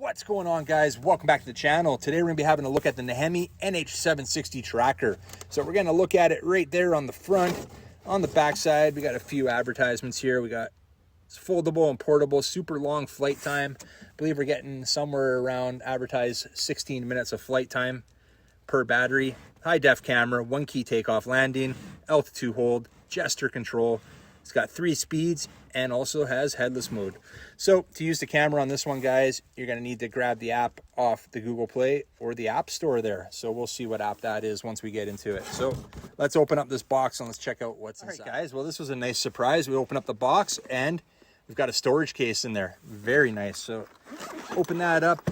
What's going on, guys? Welcome back to the channel. Today we're going to be having a look at the Neheme NH760 tracker. So we're going to look at it right there on the front. On the back side, we got a few advertisements here. We got it's foldable and portable, super long flight time. I believe we're getting somewhere around advertised 16 minutes of flight time per battery. High def camera, 1 key takeoff landing, L2 hold, gesture control. It's got 3 speeds and also has headless mode. So to use the camera on this one, guys, you're going to need to grab the app off the Google Play or the App Store there. So we'll see what app that is once we get into it. So let's open up this box and let's check out what's inside. All right, guys, well, this was a nice surprise. We open up the box and we've got a storage case in there. Very nice. So open that up.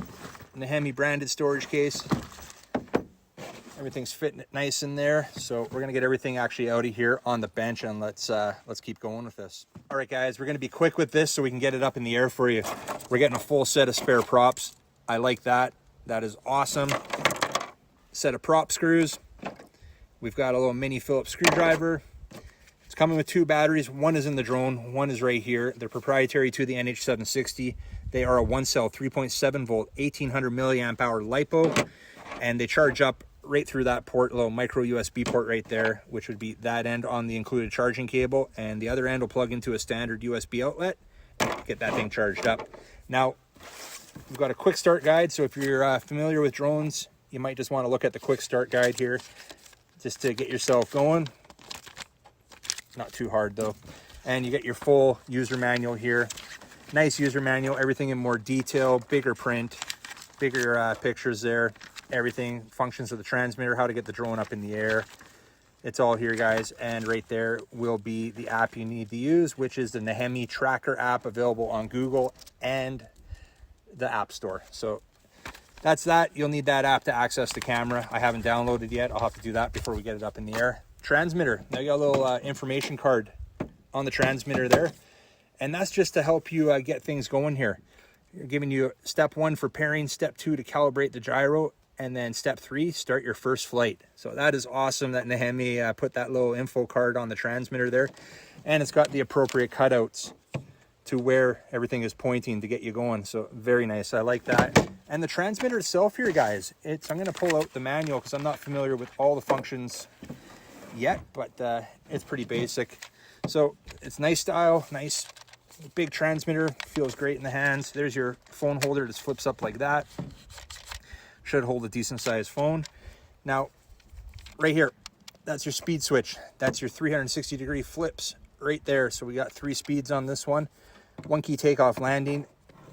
Neheme branded storage case. Everything's fitting nice in there. So we're gonna get everything actually out of here on the bench and let's keep going with this. All right, guys, we're gonna be quick with this so we can get it up in the air for you. We're getting a full set of spare props. I like that. That is awesome. Set of prop screws. We've got a little mini Phillips screwdriver. It's coming with 2 batteries. One is in the drone, one is right here. They're proprietary to the NH760. They are a 1-cell 3.7 volt 1800 milliamp hour LiPo, and they charge up right through that port, a little micro USB port right there, which would be that end on the included charging cable, and the other end will plug into a standard USB outlet and get that thing charged up. Now, we've got a quick start guide, so if you're familiar with drones, you might just want to look at the quick start guide here just to get yourself going. Not too hard though. And you get your full user manual here. Nice user manual, everything in more detail, bigger print, bigger pictures there. Everything, functions of the transmitter, how to get the drone up in the air. It's all here, guys. And right there will be the app you need to use, which is the Neheme Tracker app, available on Google and the App Store. So that's that. You'll need that app to access the camera. I haven't downloaded yet. I'll have to do that before we get it up in the air. Transmitter. Now you got a little information card on the transmitter there. And that's just to help you get things going here. You're giving you step 1 for pairing, step 2 to calibrate the gyro, and then step 3, start your first flight. So that is awesome that Neheme put that little info card on the transmitter there. And it's got the appropriate cutouts to where everything is pointing to get you going. So very nice. I like that. And the transmitter itself here, guys, I'm going to pull out the manual because I'm not familiar with all the functions yet, but it's pretty basic. So it's nice style, nice big transmitter, feels great in the hands. There's your phone holder, just flips up like that. Should hold a decent sized phone. Now, right here, that's your speed switch. That's your 360-degree flips right there. So we got 3 speeds on this one. 1 key takeoff landing.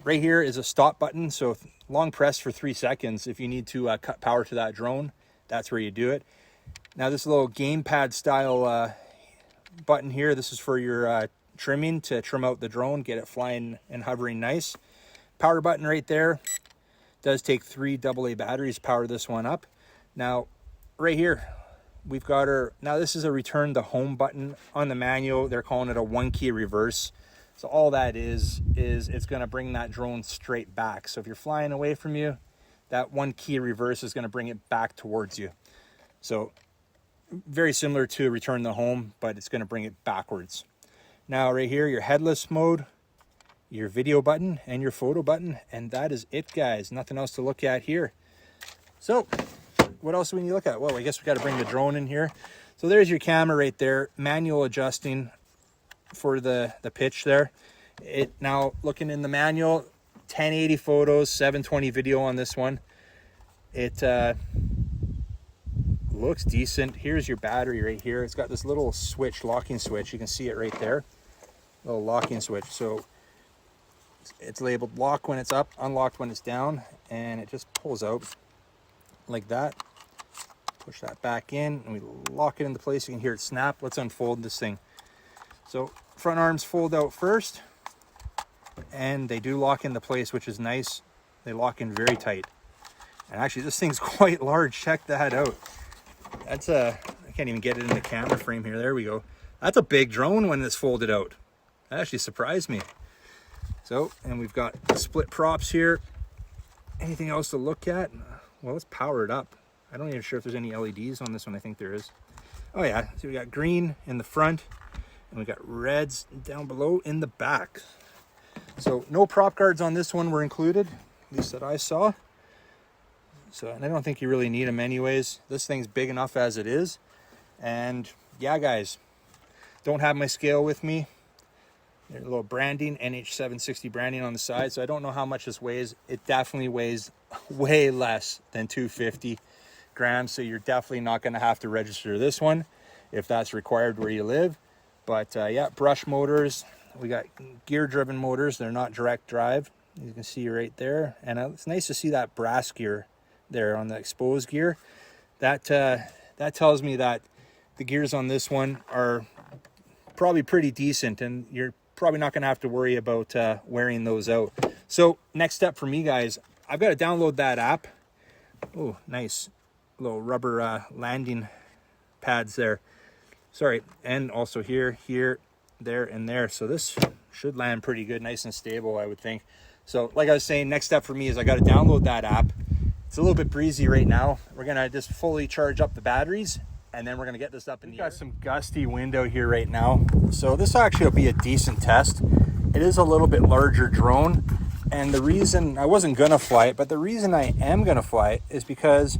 Right here is a stop button. So long press for 3 seconds. If you need to cut power to that drone, that's where you do it. Now this little gamepad style button here, this is for your trimming, to trim out the drone, get it flying and hovering nice. Power button right there. Does take 3 AA batteries to power this one up. Now, right here, we've got our, now this is a return to home button. On the manual, they're calling it a 1 key reverse. So all that is it's gonna bring that drone straight back. So if you're flying away from you, that 1 key reverse is gonna bring it back towards you. So very similar to return to home, but it's gonna bring it backwards. Now right here, your headless mode, your video button and your photo button, and that is it, guys. Nothing else to look at here. So what else do we need to look at? Well, I guess we got to bring the drone in here. So there's your camera right there, manual adjusting for the pitch there. It now, looking in the manual, 1080 photos, 720 video on this one. It looks decent. Here's your battery right here. It's got this little switch, locking switch. You can see it right there, little locking switch. So it's labeled lock when it's up, unlocked when it's down, and it just pulls out like that. Push that back in and we lock it into place. You can hear it snap. Let's unfold this thing. So front arms fold out first, and they do lock into place, which is nice. They lock in very tight. And actually this thing's quite large. Check that out. That's I can't even get it in the camera frame here. There we go. That's a big drone when it's folded out. That actually surprised me. So, and we've got split props here. Anything else to look at? Well, let's power it up. I don't even sure if there's any LEDs on this one. I think there is. Oh yeah, so we got green in the front and we got reds down below in the back. So no prop guards on this one were included. at least that I saw. So, and I don't think you really need them anyways. This thing's big enough as it is. And yeah, guys, don't have my scale with me. There's a little branding, NH760 branding on the side. So I don't know how much this weighs. It definitely weighs way less than 250 grams. So you're definitely not going to have to register this one if that's required where you live. But yeah, brush motors. We got gear driven motors. They're not direct drive. You can see right there. And it's nice to see that brass gear there on the exposed gear. That tells me that the gears on this one are probably pretty decent, and you're probably not going to have to worry about wearing those out. So next step for me, guys, I've got to download that app. Oh, nice little rubber landing pads there. Sorry, and also here, there, and there. So this should land pretty good, nice and stable, I would think. So like I was saying, next step for me is I got to download that app. It's a little bit breezy right now. We're going to just fully charge up the batteries, and then we're going to get this up in the air. Got some gusty wind out here right now. So this actually will be a decent test. It is a little bit larger drone. And the reason I wasn't going to fly it, but the reason I am going to fly it is because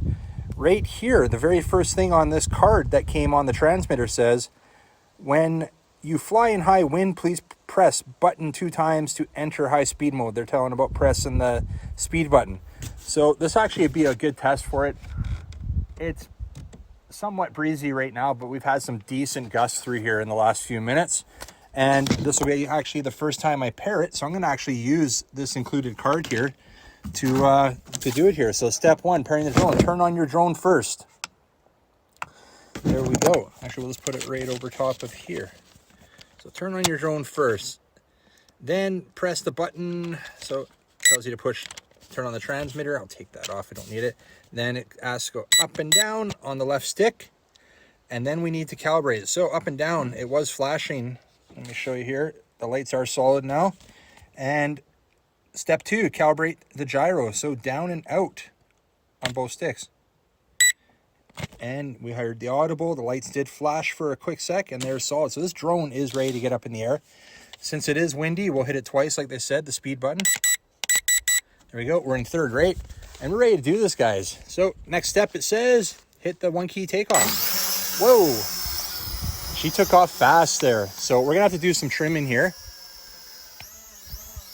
right here, the very first thing on this card that came on the transmitter says, when you fly in high wind, please press button 2 times to enter high speed mode. They're telling about pressing the speed button. So this actually would be a good test for it. It's somewhat breezy right now, but we've had some decent gusts through here in the last few minutes. And this will be actually the first time I pair it. So I'm going to actually use this included card here to do it here. So step 1, pairing the drone. Turn on your drone first. There we go. Actually, we'll just put it right over top of here. So turn on your drone first. Then press the button. So it tells you to turn on the transmitter. I'll take that off. I don't need it. Then it asks to go up and down on the left stick. And then we need to calibrate it. So up and down, it was flashing. Let me show you here. The lights are solid now. And step 2, calibrate the gyro. So down and out on both sticks. And we heard the audible. The lights did flash for a quick sec, and they're solid. So this drone is ready to get up in the air. Since it is windy, we'll hit it twice, like they said, the speed button. There we go. We're in third rate, and we're ready to do this, guys. So next step, it says, hit the 1 key takeoff. Whoa. She took off fast there. So we're going to have to do some trimming here.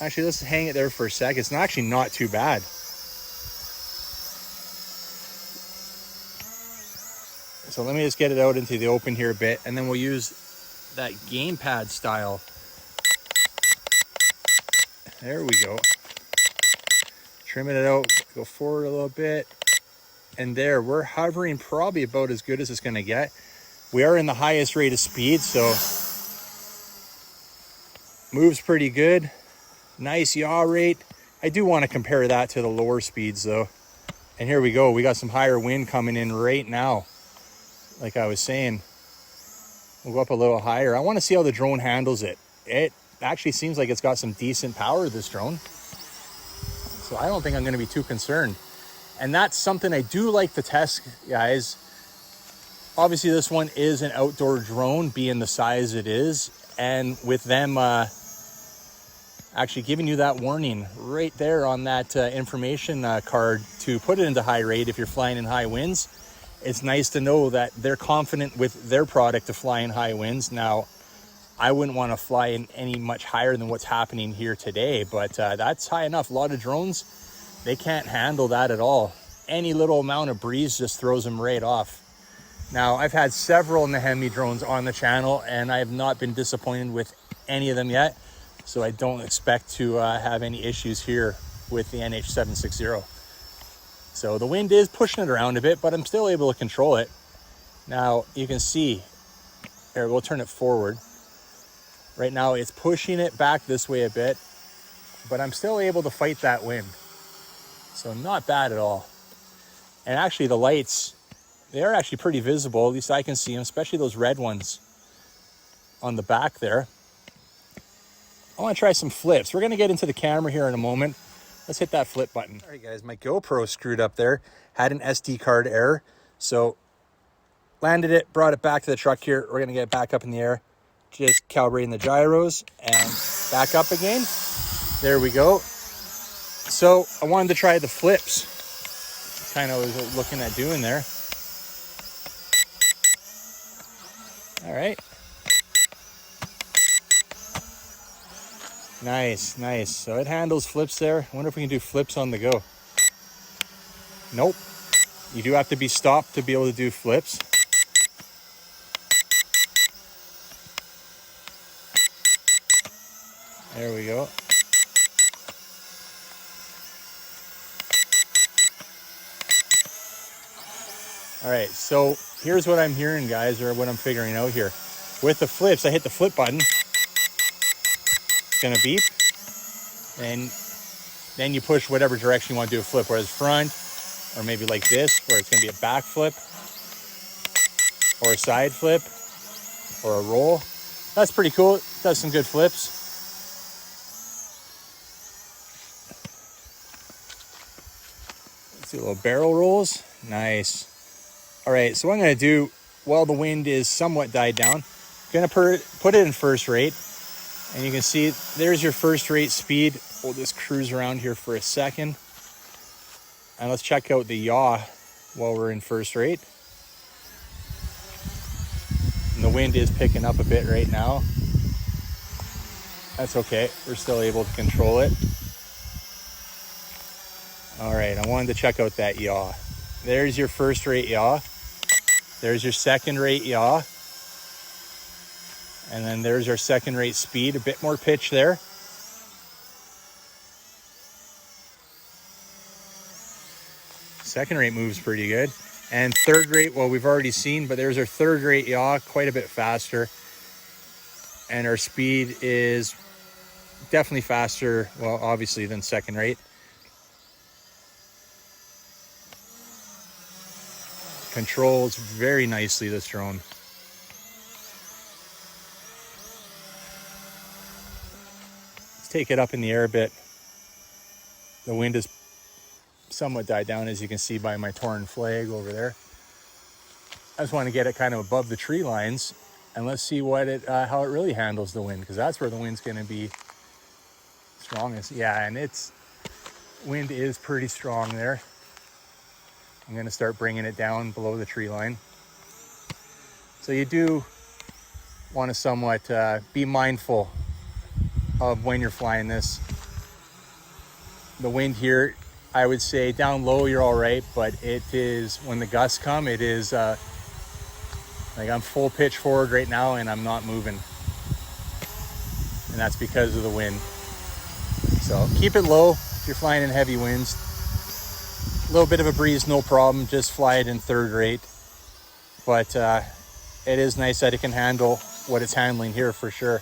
Actually, let's hang it there for a sec. It's actually not too bad. So let me just get it out into the open here a bit, and then we'll use that gamepad style. There we go. Trimming it out, go forward a little bit. And there, we're hovering probably about as good as it's going to get. We are in the highest rate of speed, so moves pretty good. Nice yaw rate. I do want to compare that to the lower speeds, though. And here we go. We got some higher wind coming in right now. Like I was saying, we'll go up a little higher. I want to see how the drone handles it. It actually seems like it's got some decent power, this drone. So I don't think I'm going to be too concerned. And that's something I do like to test, guys. Obviously, this one is an outdoor drone, being the size it is. And with them actually giving you that warning right there on that information card to put it into high rate if you're flying in high winds. It's nice to know that they're confident with their product to fly in high winds. Now, I wouldn't want to fly in any much higher than what's happening here today, but that's high enough. A lot of drones, they can't handle that at all. Any little amount of breeze just throws them right off. Now, I've had several Neheme drones on the channel, and I have not been disappointed with any of them yet. So I don't expect to have any issues here with the NH760. So the wind is pushing it around a bit, but I'm still able to control it. Now you can see, here, we'll turn it forward. Right now it's pushing it back this way a bit, but I'm still able to fight that wind. So not bad at all. And actually the lights, they are actually pretty visible. At least I can see them, especially those red ones on the back there. I want to try some flips. We're going to get into the camera here in a moment. Let's hit that flip button. All right, guys, my GoPro screwed up there. Had an SD card error. So landed it, brought it back to the truck here. We're going to get it back up in the air. Just calibrating the gyros and back up again. There we go. So I wanted to try the flips. Kind of was looking at doing there. All right. Nice, nice. So it handles flips there. I wonder if we can do flips on the go. Nope. You do have to be stopped to be able to do flips. There we go. All right, so here's what I'm hearing, guys, or what I'm figuring out here. With the flips, I hit the flip button. It's gonna beep. And then you push whatever direction you want to do a flip, whether it's front, or maybe like this, where it's gonna be a back flip, or a side flip, or a roll. That's pretty cool. It does some good flips. Let's do a little barrel rolls. Nice. All right, so what I'm gonna do while the wind is somewhat died down, I'm gonna put it in first rate. And you can see there's your first rate speed. We'll just cruise around here for a second. And let's check out the yaw while we're in first rate. And the wind is picking up a bit right now. That's okay, we're still able to control it. All right, I wanted to check out that yaw. There's your first rate yaw. There's your second rate yaw. And then there's our second rate speed, a bit more pitch there. Second rate moves pretty good. And third rate, well, we've already seen, but there's our third rate yaw, quite a bit faster. And our speed is definitely faster, well, obviously, than second rate. Controls very nicely, this drone. Take it up in the air a bit. The wind has somewhat died down, as you can see by my torn flag over there. I just want to get it kind of above the tree lines, and let's see what how it really handles the wind, because that's where the wind's going to be strongest. Yeah, and wind is pretty strong there. I'm going to start bringing it down below the tree line. So you do want to somewhat be mindful of when you're flying this. The wind here, I would say down low you're all right, but it is, when the gusts come, it is like I'm full pitch forward right now and I'm not moving, and that's because of the wind. So keep it low if you're flying in heavy winds. A little bit of a breeze, no problem, just fly it in third rate. But it is nice that it can handle what it's handling here for sure.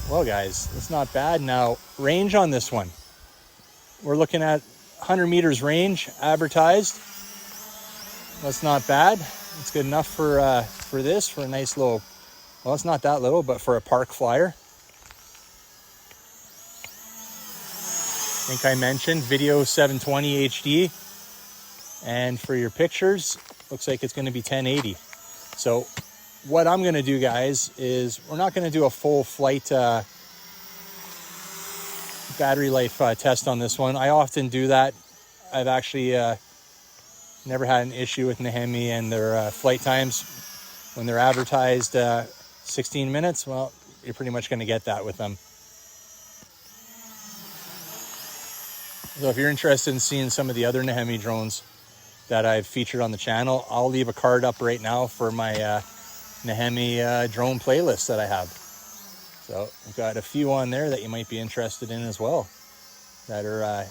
Well, guys, it's not bad. Now, range on this one, we're looking at 100 meters range advertised. That's not bad. It's good enough for this, for a nice little, well, it's not that little, but for a park flyer. I think I mentioned video 720 HD, and for your pictures, looks like it's going to be 1080. So what I'm going to do, guys, is we're not going to do a full flight battery life test on this one. I often do that. I've actually never had an issue with Neheme and their flight times. When they're advertised 16 minutes, well, you're pretty much going to get that with them. So if you're interested in seeing some of the other Neheme drones that I've featured on the channel, I'll leave a card up right now for my Neheme drone playlist that I have. So I've got a few on there that you might be interested in as well, that are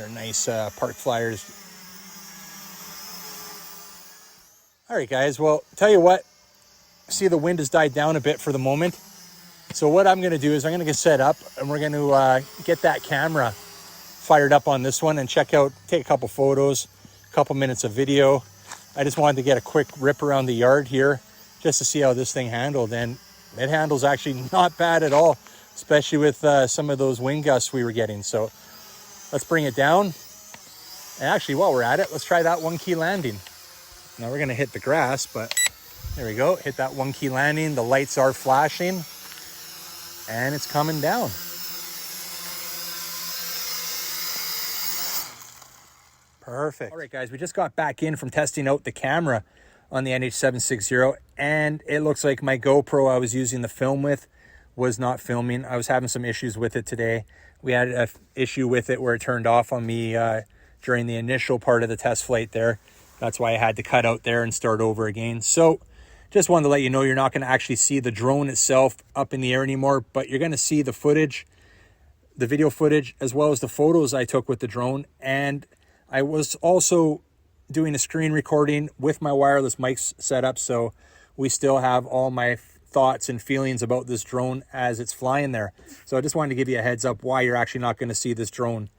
nice park flyers. All right, guys, well, tell you what, see, the wind has died down a bit for the moment. So what I'm going to do is I'm going to get set up, and we're going to get that camera fired up on this one and take a couple photos, a couple minutes of video. I just wanted to get a quick rip around the yard here just to see how this thing handled, and it handles actually not bad at all, especially with some of those wind gusts we were getting. So let's bring it down. And actually, while we're at it, let's try that 1 key landing. Now we're gonna hit the grass, but there we go. Hit that 1 key landing. The lights are flashing and it's coming down. Perfect. All right, guys, we just got back in from testing out the camera on the NH760, and it looks like my GoPro I was using the film with was not filming. I was having some issues with it today. We had an issue with it where it turned off on me during the initial part of the test flight there. That's why I had to cut out there and start over again. So just wanted to let you know you're not going to actually see the drone itself up in the air anymore, but you're going to see the footage, the video footage, as well as the photos I took with the drone. And I was also doing a screen recording with my wireless mics set up, so we still have all my thoughts and feelings about this drone as it's flying there. So I just wanted to give you a heads up why you're actually not going to see this drone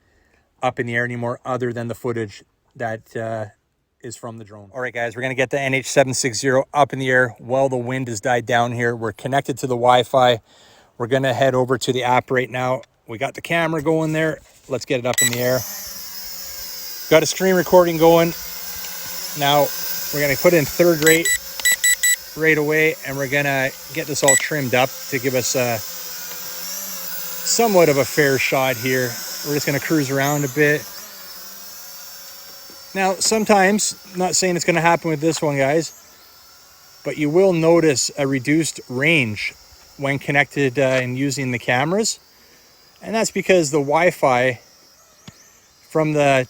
up in the air anymore, other than the footage that is from the drone. All right, guys, we're going to get the NH760 up in the air while the wind has died down here. We're connected to the Wi-Fi. We're going to head over to the app right now. We got the camera going there. Let's get it up in the air. Got a screen recording going. Now we're going to put in third rate right away, and we're going to get this all trimmed up to give us a somewhat of a fair shot here. We're just going to cruise around a bit. Now, sometimes, not saying it's going to happen with this one, guys, but you will notice a reduced range when connected and using the cameras. And that's because the Wi-Fi from the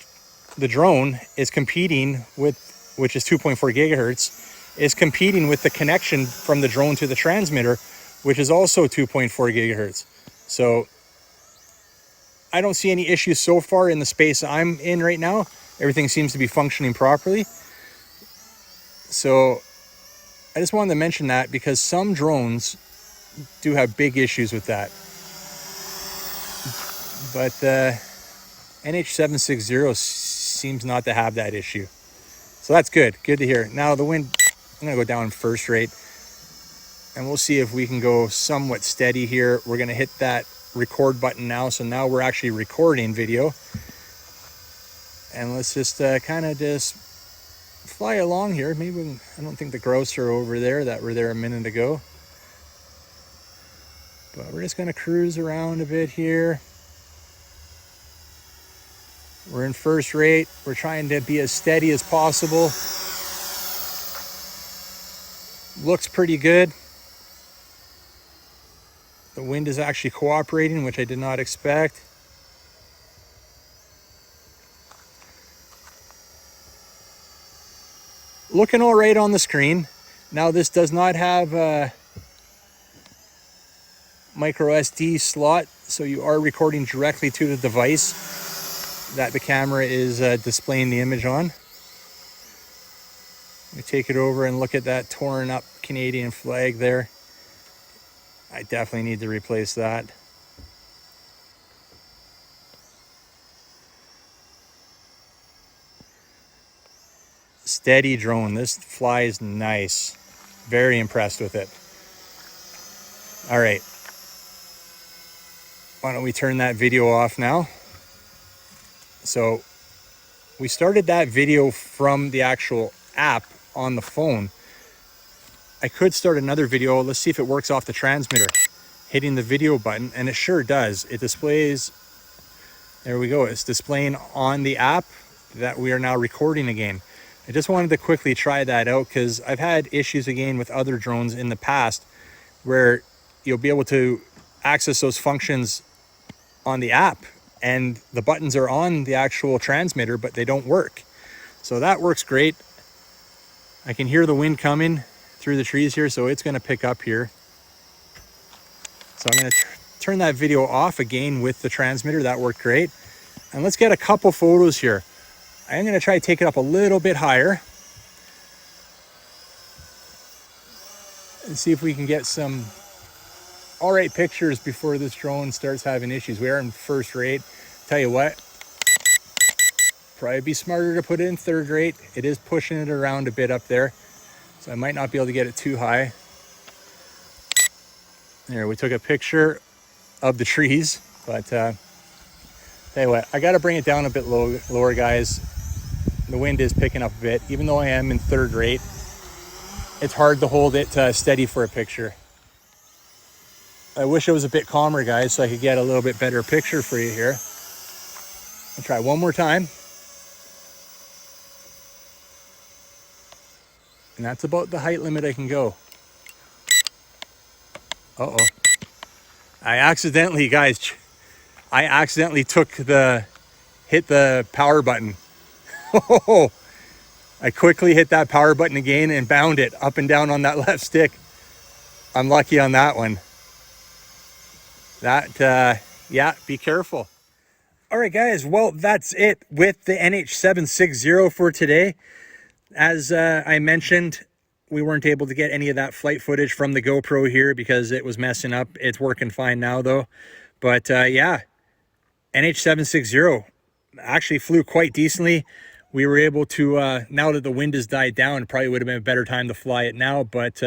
drone is competing with, which is 2.4 gigahertz, is competing with the connection from the drone to the transmitter, which is also 2.4 gigahertz. So I don't see any issues so far in the space I'm in right now. Everything seems to be functioning properly. So I just wanted to mention that because some drones do have big issues with that. But the NH760 seems not to have that issue. So that's good. Good to hear. Now the wind, I'm going to go down first rate, and we'll see if we can go somewhat steady here. We're going to hit that record button now. So now we're actually recording video. And let's just kind of just fly along here. Maybe we can, I don't think the grouse are over there that were there a minute ago. But we're just going to cruise around a bit here. We're in first rate. We're trying to be as steady as possible. Looks pretty good. The wind is actually cooperating, which I did not expect. Looking all right on the screen. Now this does not have a micro SD slot, so you are recording directly to the device that the camera is displaying the image on. We take it over and look at that torn up Canadian flag there. I definitely need to replace that. Steady drone. This flies nice. Very impressed with it. All right. Why don't we turn that video off now? So we started that video from the actual app on the phone. I could start another video. Let's see if it works off the transmitter. Hitting the video button, and it sure does. It displays, there we go. It's displaying on the app that we are now recording again. I just wanted to quickly try that out because I've had issues again with other drones in the past where you'll be able to access those functions on the app and the buttons are on the actual transmitter, but they don't work. So that works great. I can hear the wind coming through the trees here, so it's going to pick up here. So I'm going to turn that video off again with the transmitter. That worked great. And let's get a couple photos here. I'm going to try to take it up a little bit higher and see if we can get some all right pictures before this drone starts having issues. We are in first rate. Tell you what, probably be smarter to put it in third rate. It is pushing it around a bit up there, so I might not be able to get it too high. There, we took a picture of the trees, but tell you what, I got to bring it down a bit lower, guys. the wind is picking up a bit. Even though I am in third rate, it's hard to hold it steady for a picture. I wish it was a bit calmer, guys, so I could get a little bit better picture for you here. I'll try one more time. And that's about the height limit I can go. Uh-oh. I accidentally hit the power button. I quickly hit that power button again and bound it up and down on that left stick. I'm lucky on that one. Yeah, be careful. All right, guys, well, that's it with the NH760 for today. As I mentioned, we weren't able to get any of that flight footage from the GoPro here because it was messing up. It's working fine now, though. But yeah, NH760 actually flew quite decently. We were able to, now that the wind has died down, probably would have been a better time to fly it now. But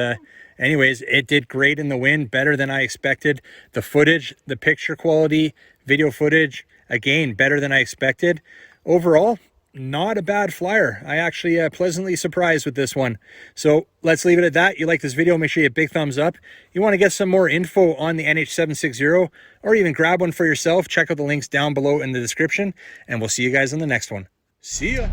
anyways, it did great in the wind, better than I expected. The footage, the picture quality, video footage, again, better than I expected. Overall, not a bad flyer. I actually pleasantly surprised with this one. So let's leave it at that. You like this video, make sure you hit big thumbs up. You want to get some more info on the NH760 or even grab one for yourself, check out the links down below in the description, and we'll see you guys in the next one. See ya.